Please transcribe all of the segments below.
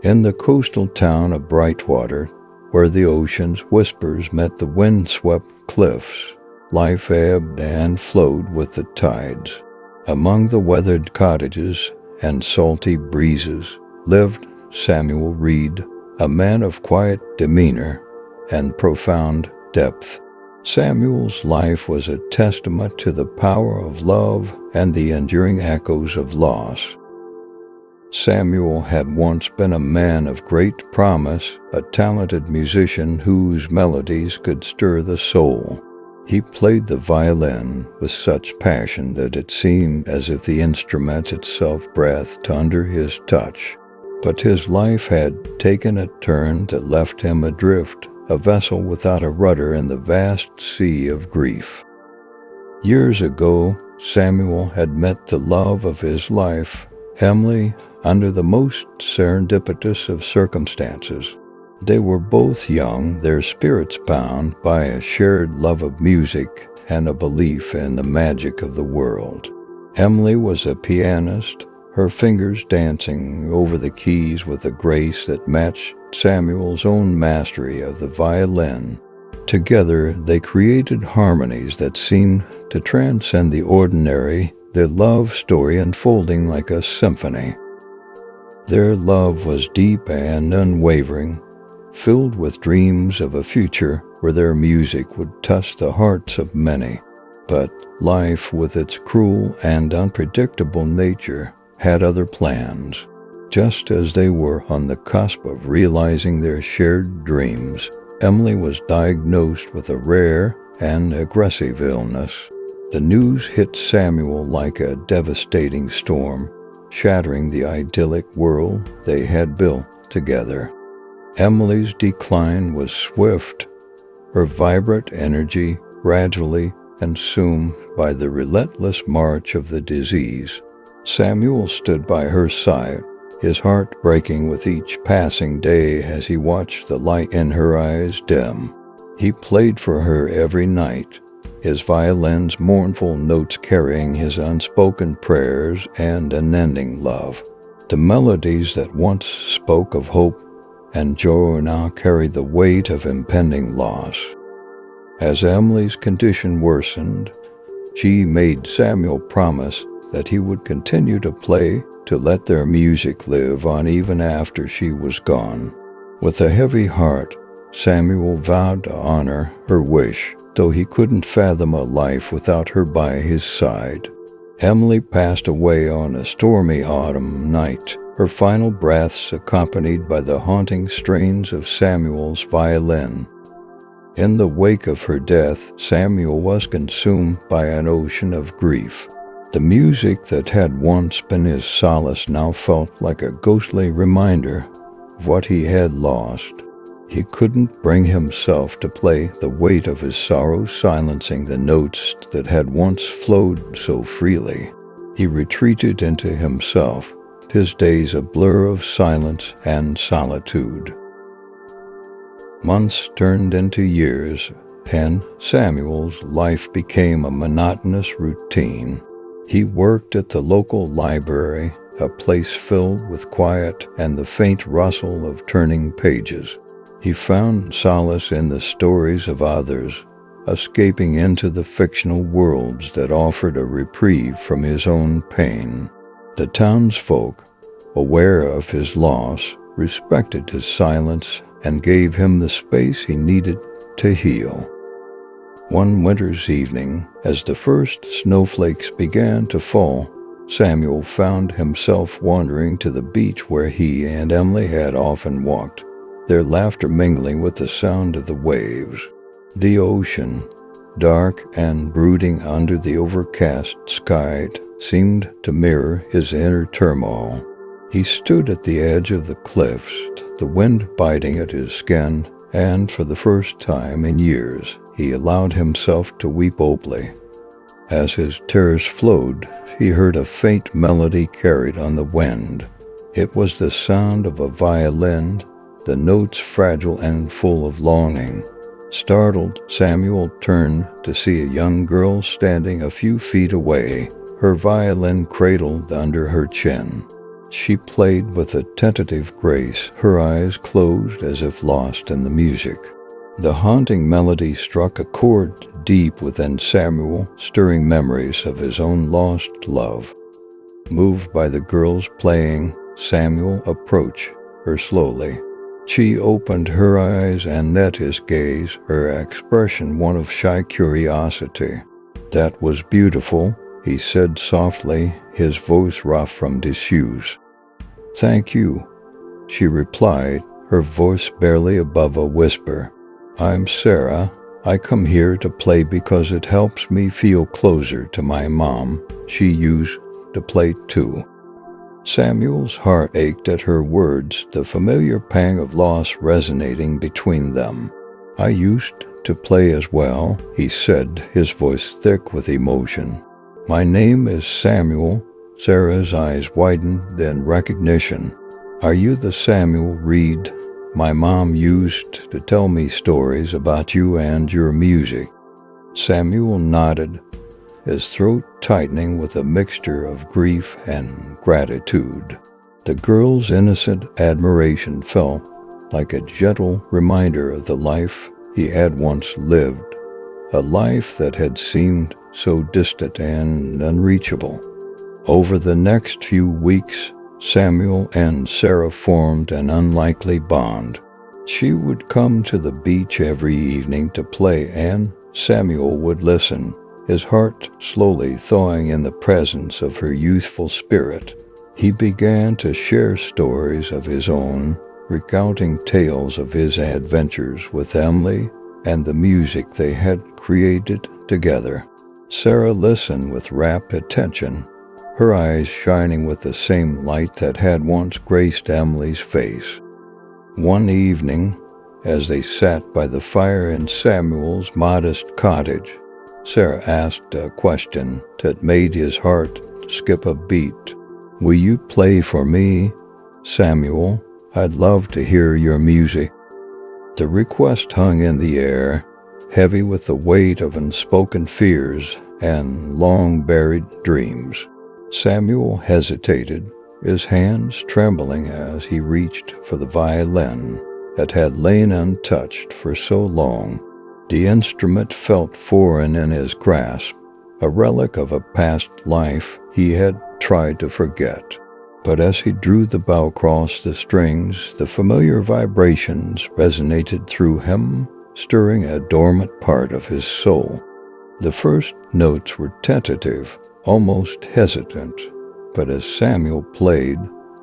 In the coastal town of Brightwater, where the ocean's whispers met the wind-swept cliffs, life ebbed and flowed with the tides. Among the weathered cottages and salty breezes lived Samuel Reed, a man of quiet demeanor and profound depth. Samuel's life was a testament to the power of love and the enduring echoes of loss. Samuel had once been a man of great promise, a talented musician whose melodies could stir the soul. He played the violin with such passion that it seemed as if the instrument itself breathed under his touch. But his life had taken a turn that left him adrift, a vessel without a rudder in the vast sea of grief. Years ago, Samuel had met the love of his life, Emily, under the most serendipitous of circumstances. They were both young, their spirits bound by a shared love of music and a belief in the magic of the world. Emily was a pianist, her fingers dancing over the keys with a grace that matched Samuel's own mastery of the violin. Together, they created harmonies that seemed to transcend the ordinary, their love story unfolding like a symphony. Their love was deep and unwavering, filled with dreams of a future where their music would touch the hearts of many. But life, with its cruel and unpredictable nature, had other plans. Just as they were on the cusp of realizing their shared dreams, Emily was diagnosed with a rare and aggressive illness. The news hit Samuel like a devastating storm, shattering the idyllic world they had built together. Emily's decline was swift, her vibrant energy gradually consumed by the relentless march of the disease. Samuel stood by her side, his heart breaking with each passing day as he watched the light in her eyes dim. He played for her every night, his violin's mournful notes carrying his unspoken prayers and unending love. The melodies that once spoke of hope and joy now carried the weight of impending loss. As Emily's condition worsened, she made Samuel promise that he would continue to play, to let their music live on even after she was gone. With a heavy heart, Samuel vowed to honor her wish, though he couldn't fathom a life without her by his side. Emily passed away on a stormy autumn night, her final breaths accompanied by the haunting strains of Samuel's violin. In the wake of her death, Samuel was consumed by an ocean of grief. The music that had once been his solace now felt like a ghostly reminder of what he had lost. He couldn't bring himself to play the weight of his sorrow, silencing the notes that had once flowed so freely. He retreated into himself, his days a blur of silence and solitude. Months turned into years, and Samuel's life became a monotonous routine. He worked at the local library, a place filled with quiet and the faint rustle of turning pages. He found solace in the stories of others, escaping into the fictional worlds that offered a reprieve from his own pain. The townsfolk, aware of his loss, respected his silence and gave him the space he needed to heal. One winter's evening, as the first snowflakes began to fall, Samuel found himself wandering to the beach where he and Emily had often walked, their laughter mingling with the sound of the waves. The ocean, dark and brooding under the overcast sky, seemed to mirror his inner turmoil. He stood at the edge of the cliffs, the wind biting at his skin, and for the first time in years, he allowed himself to weep openly. As his tears flowed, he heard a faint melody carried on the wind. It was the sound of a violin, the notes fragile and full of longing. Startled, Samuel turned to see a young girl standing a few feet away, her violin cradled under her chin. She played with a tentative grace, her eyes closed as if lost in the music. The haunting melody struck a chord deep within Samuel, stirring memories of his own lost love. Moved by the girl's playing, Samuel approached her slowly. She opened her eyes and met his gaze, her expression one of shy curiosity. "That was beautiful," he said softly, his voice rough from disuse. "Thank you," she replied, her voice barely above a whisper. "I'm Sarah. I come here to play because it helps me feel closer to my mom. She used to play too." Samuel's heart ached at her words, the familiar pang of loss resonating between them. "I used to play as well," he said, his voice thick with emotion. "My name is Samuel." Sarah's eyes widened in recognition. "Are you the Samuel Reed? My mom used to tell me stories about you and your music." Samuel nodded, his throat tightening with a mixture of grief and gratitude. The girl's innocent admiration felt like a gentle reminder of the life he had once lived, a life that had seemed so distant and unreachable. Over the next few weeks, Samuel and Sarah formed an unlikely bond. She would come to the beach every evening to play, and Samuel would listen, his heart slowly thawing in the presence of her youthful spirit. He began to share stories of his own, recounting tales of his adventures with Emily and the music they had created together. Sarah listened with rapt attention, her eyes shining with the same light that had once graced Emily's face. One evening, as they sat by the fire in Samuel's modest cottage, Sarah asked a question that made his heart skip a beat. "Will you play for me, Samuel? I'd love to hear your music." The request hung in the air, heavy with the weight of unspoken fears and long-buried dreams. Samuel hesitated, his hands trembling as he reached for the violin that had lain untouched for so long. The instrument felt foreign in his grasp, a relic of a past life he had tried to forget. But as he drew the bow across the strings, the familiar vibrations resonated through him, stirring a dormant part of his soul. The first notes were tentative, almost hesitant, but as Samuel played,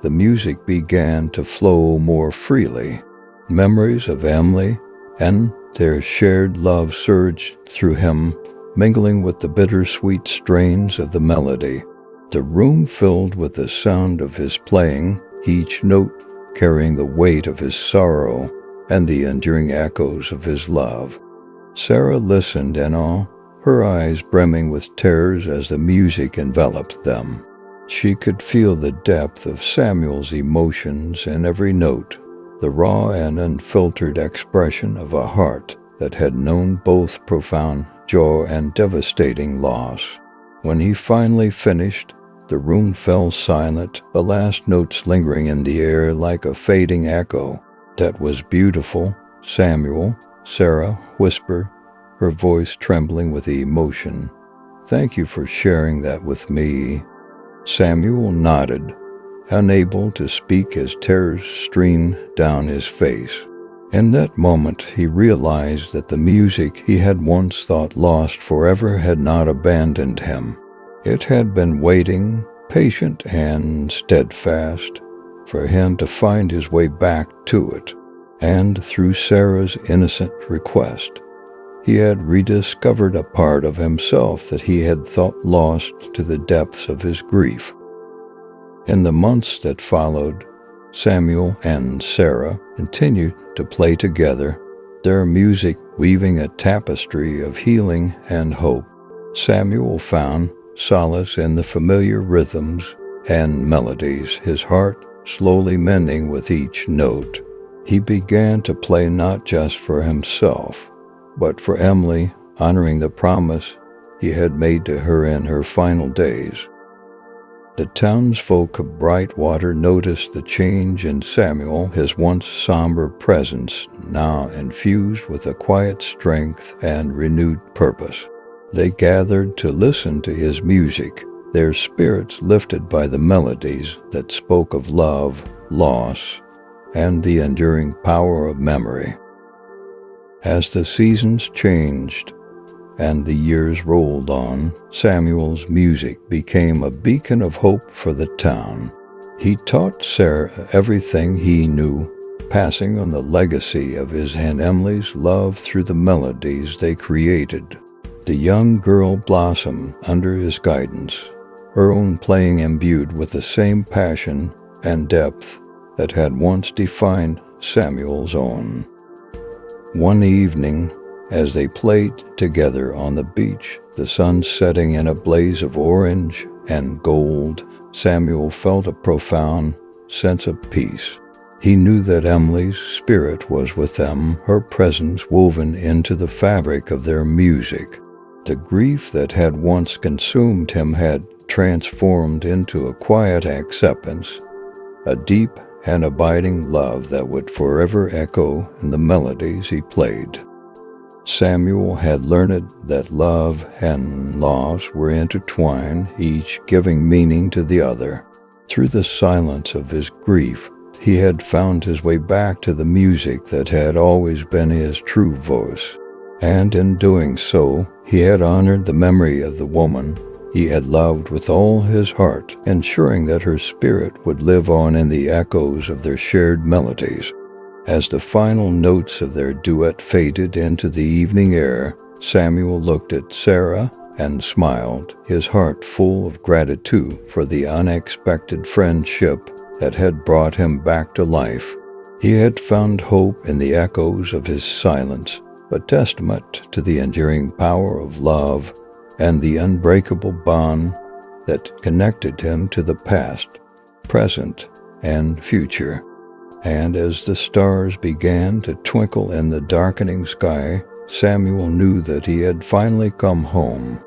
the music began to flow more freely. Memories of Emily and their shared love surged through him, mingling with the bittersweet strains of the melody. The room filled with the sound of his playing, each note carrying the weight of his sorrow and the enduring echoes of his love. Sarah listened in awe, her eyes brimming with tears as the music enveloped them. She could feel the depth of Samuel's emotions in every note, the raw and unfiltered expression of a heart that had known both profound joy and devastating loss. When he finally finished, the room fell silent, the last notes lingering in the air like a fading echo. "That was beautiful, Samuel," Sarah whispered, her voice trembling with emotion. "Thank you for sharing that with me." Samuel nodded, unable to speak as tears streamed down his face. In that moment, he realized that the music he had once thought lost forever had not abandoned him. It had been waiting, patient and steadfast, for him to find his way back to it. And through Sarah's innocent request, he had rediscovered a part of himself that he had thought lost to the depths of his grief. In the months that followed, Samuel and Sarah continued to play together, their music weaving a tapestry of healing and hope. Samuel found solace in the familiar rhythms and melodies, his heart slowly mending with each note. He began to play not just for himself, but for Emily, honoring the promise he had made to her in her final days. The townsfolk of Brightwater noticed the change in Samuel, his once somber presence now infused with a quiet strength and renewed purpose. They gathered to listen to his music, their spirits lifted by the melodies that spoke of love, loss, and the enduring power of memory. As the seasons changed and the years rolled on, Samuel's music became a beacon of hope for the town. He taught Sarah everything he knew, passing on the legacy of his and Emily's love through the melodies they created. The young girl blossomed under his guidance, her own playing imbued with the same passion and depth that had once defined Samuel's own. One evening, as they played together on the beach, the sun setting in a blaze of orange and gold, Samuel felt a profound sense of peace. He knew that Emily's spirit was with them, her presence woven into the fabric of their music. The grief that had once consumed him had transformed into a quiet acceptance, a deep and abiding love that would forever echo in the melodies he played. Samuel had learned that love and loss were intertwined, each giving meaning to the other. Through the silence of his grief, he had found his way back to the music that had always been his true voice. And in doing so, he had honored the memory of the woman he had loved with all his heart, ensuring that her spirit would live on in the echoes of their shared melodies. As the final notes of their duet faded into the evening air, Samuel looked at Sarah and smiled, his heart full of gratitude for the unexpected friendship that had brought him back to life. He had found hope in the echoes of his silence, a testament to the enduring power of love and the unbreakable bond that connected him to the past, present, and future. And as the stars began to twinkle in the darkening sky, Samuel knew that he had finally come home.